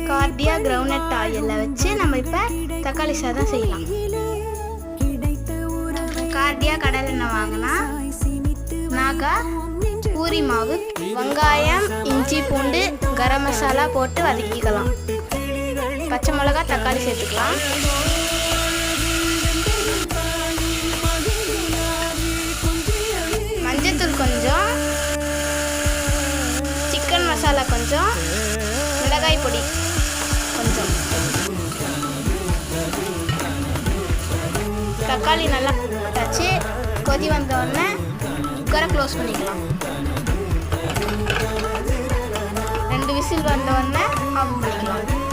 Cardia ground ஆயிலில் வச்சு நம்ம இப்போ தக்காளி சாதம் செய்யலாம். கார்டியா கடலெண்ணெய் வாங்கினா நாகா பூரி மாவு, வெங்காயம், இஞ்சி, பூண்டு, கரம் மசாலா போட்டு வதக்கிக்கலாம். பச்சை மிளகா, தக்காளி சேர்த்துக்கலாம். மஞ்சத்தூள் கொஞ்சம், சிக்கன் மசாலா கொஞ்சம், மிளகாய் பொடி கொஞ்சம். தக்காளி நல்லா வச்சு கொதி வந்தோடனே குக்கரை க்ளோஸ் பண்ணிக்கலாம். 2 விசில் வந்தோடனே ஆஃப் பண்ணிக்கலாம்.